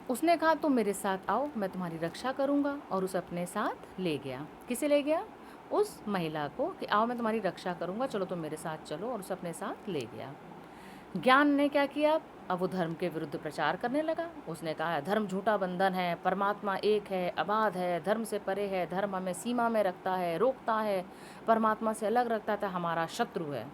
उसने कहा तुम मेरे साथ आओ, मैं तुम्हारी रक्षा करूँगा, और उसे अपने साथ ले गया। किसे ले गया? उस महिला को, कि आओ मैं तुम्हारी रक्षा करूँगा, चलो तुम मेरे साथ चलो, और उसे अपने साथ ले गया। ज्ञान ने क्या किया? अब वो धर्म के विरुद्ध प्रचार करने लगा। उसने कहा धर्म झूठा बंधन है, परमात्मा एक है, अबाध है, धर्म से परे है, धर्म हमें सीमा में रखता है, रोकता है, परमात्मा से अलग रखता है, हमारा शत्रु है।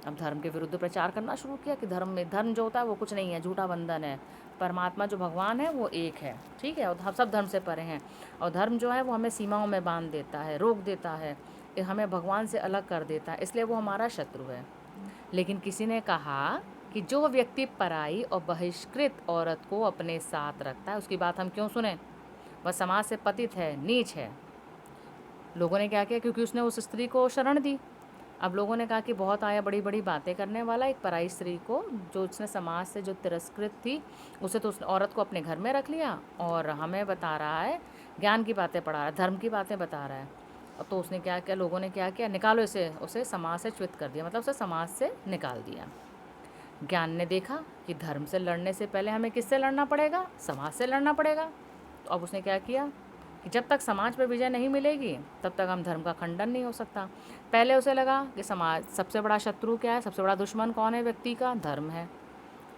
अब धर्म के विरुद्ध प्रचार करना शुरू किया कि धर्म जो होता है वो कुछ नहीं है, झूठा बंधन है, परमात्मा जो भगवान है वो एक है, ठीक है, और हम सब धर्म से परे हैं, और धर्म जो है वो हमें सीमाओं में बांध देता है, रोक देता है, हमें भगवान से अलग कर देता है, इसलिए वो हमारा शत्रु है। लेकिन किसी ने कहा कि जो व्यक्ति पराई और बहिष्कृत औरत को अपने साथ रखता है उसकी बात हम क्यों सुने? वह समाज से पतित है, नीच है। लोगों ने क्या किया? क्योंकि उसने उस स्त्री को शरण दी। अब लोगों ने कहा कि बहुत आया बड़ी बड़ी बातें करने वाला, एक पराई स्त्री को, जो उसने समाज से जो तिरस्कृत थी, उसे तो उस औरत को अपने घर में रख लिया, और हमें बता रहा है, ज्ञान की बातें पढ़ा रहा है, धर्म की बातें बता रहा है। तो उसने क्या किया? लोगों ने क्या किया? निकालो इसे, उसे समाज से च्युत कर दिया, मतलब उसे समाज से निकाल दिया। ज्ञान ने देखा कि धर्म से लड़ने से पहले हमें किससे लड़ना पड़ेगा? समाज से लड़ना पड़ेगा। तो अब उसने क्या किया कि जब तक समाज पर विजय नहीं मिलेगी तब तक हम धर्म का खंडन नहीं हो सकता। पहले उसे लगा कि समाज सबसे बड़ा शत्रु क्या है, सबसे बड़ा दुश्मन कौन है व्यक्ति का? धर्म है।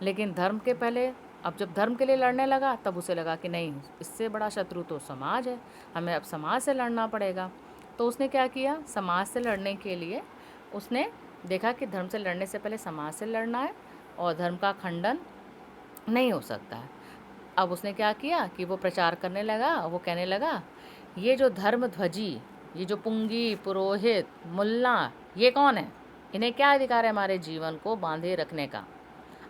लेकिन धर्म के पहले, अब जब धर्म के लिए लड़ने लगा तब उसे लगा कि नहीं, इससे बड़ा शत्रु तो समाज है, हमें अब समाज से लड़ना पड़ेगा। तो उसने क्या किया? समाज से लड़ने के लिए उसने देखा कि धर्म से लड़ने से पहले समाज से लड़ना है, और धर्म का खंडन नहीं हो सकता है। अब उसने क्या किया कि वो प्रचार करने लगा, वो कहने लगा ये जो धर्म ध्वजी, ये जो पुंगी, पुरोहित, मुल्ला, ये कौन है? इन्हें क्या अधिकार है हमारे जीवन को बांधे रखने का?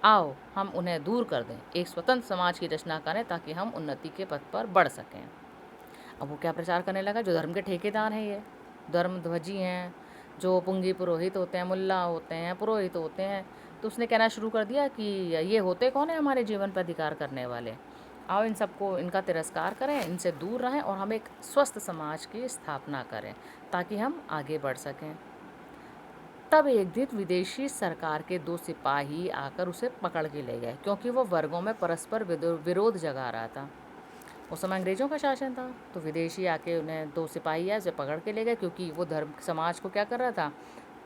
आओ हम उन्हें दूर कर दें, एक स्वतंत्र समाज की रचना करें ताकि हम उन्नति के पथ पर बढ़ सकें। अब वो क्या प्रचार करने लगा? जो धर्म के ठेकेदार हैं, ये धर्म ध्वजी हैं, जो पुंगी पुरोहित होते हैं, मुल्ला होते हैं, पुरोहित होते हैं, तो उसने कहना शुरू कर दिया कि ये होते कौन है हमारे जीवन पर अधिकार करने वाले? आओ इन सबको, इनका तिरस्कार करें, इनसे दूर रहें, और हम एक स्वस्थ समाज की स्थापना करें ताकि हम आगे बढ़ सकें। तब एक दिन विदेशी सरकार के 2 सिपाही आकर उसे पकड़ के ले गए, क्योंकि वो वर्गों में परस्पर विरोध जगा रहा था। उस समय अंग्रेज़ों का शासन था, तो विदेशी आके उन्हें 2 सिपाही है उसे पकड़ के ले गए, क्योंकि वो धर्म समाज को क्या कर रहा था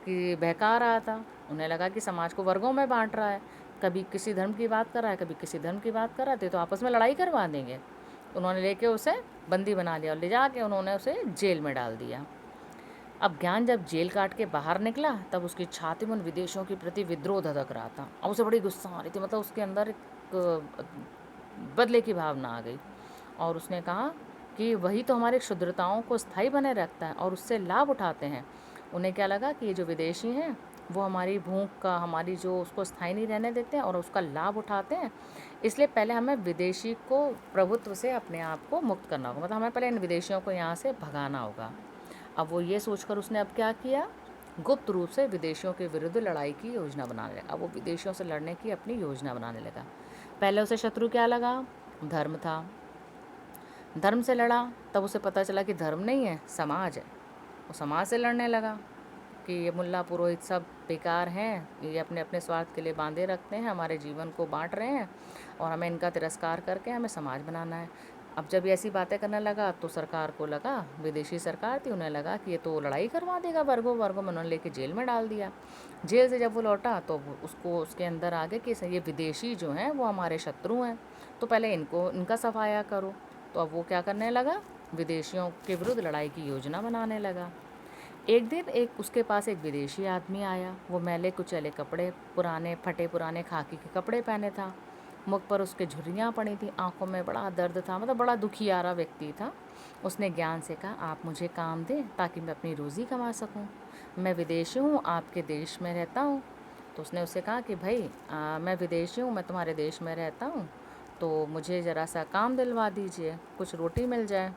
कि बहका रहा था। उन्हें लगा कि समाज को वर्गों में बांट रहा है, कभी किसी धर्म की बात कर रहा है, कभी किसी धर्म की बात कर रहा है, तो आपस में लड़ाई करवा देंगे। उन्होंने लेके उसे बंदी बना लिया, और ले जाके उन्होंने उसे जेल में डाल दिया। अब ज्ञान जब जेल काट के बाहर निकला तब उसकी छाती में उन विदेशियों के प्रति विद्रोह धधक रहा था, और उसे बड़ी गुस्सा आ रही थी, मतलब उसके अंदर एक बदले की भावना आ गई, और उसने कहा कि वही तो हमारी क्षुद्रताओं को स्थायी बने रखता है और उससे लाभ उठाते हैं। उन्हें क्या लगा कि ये जो विदेशी हैं वो हमारी भूख का, हमारी जो उसको स्थायी नहीं रहने देते हैं और उसका लाभ उठाते हैं, इसलिए पहले हमें विदेशी को प्रभुत्व से अपने आप को मुक्त करना होगा, मतलब हमें पहले इन विदेशियों को यहाँ से भगाना होगा। अब वो ये सोचकर उसने अब क्या किया, गुप्त रूप से विदेशियों के विरुद्ध लड़ाई की योजना बनाने लगा। अब वो विदेशियों से लड़ने की अपनी योजना बनाने लगा। पहले उसे शत्रु क्या लगा? धर्म था। धर्म से लड़ा, तब उसे पता चला कि धर्म नहीं है, समाज है। वो समाज से लड़ने लगा कि ये मुल्ला पुरोहित सब बेकार हैं, ये अपने अपने स्वार्थ के लिए बांधे रखते हैं, हमारे जीवन को बांट रहे हैं, और हमें इनका तिरस्कार करके हमें समाज बनाना है। अब जब ये ऐसी बातें करने लगा तो सरकार को लगा, विदेशी सरकार थी, उन्हें लगा कि ये तो लड़ाई करवा देगा वर्गों वर्गों में, उन्होंने लेके जेल में डाल दिया। जेल से जब वो लौटा तो उसको उसके अंदर आ गए कि ये विदेशी जो हैं वो हमारे शत्रु हैं, तो पहले इनका सफाया करो। तो अब वो क्या करने लगा, विदेशियों के विरुद्ध लड़ाई की योजना बनाने लगा। एक दिन उसके पास एक विदेशी आदमी आया। वो मैले कुचैले कपड़े, पुराने फटे पुराने खाकी के कपड़े पहने था, मुख पर उसके झुर्रियाँ पड़ी थी, आंखों में बड़ा दर्द था, मतलब बड़ा दुखियारा व्यक्ति था। उसने ज्ञान से कहा, आप मुझे काम दें ताकि मैं अपनी रोज़ी कमा सकूं। मैं विदेशी हूँ, आपके देश में रहता हूँ। तो उसने उससे कहा कि भाई मैं विदेशी हूँ, मैं तुम्हारे देश में रहता हूँ, तो मुझे ज़रा सा काम दिलवा दीजिए, कुछ रोटी मिल जाए।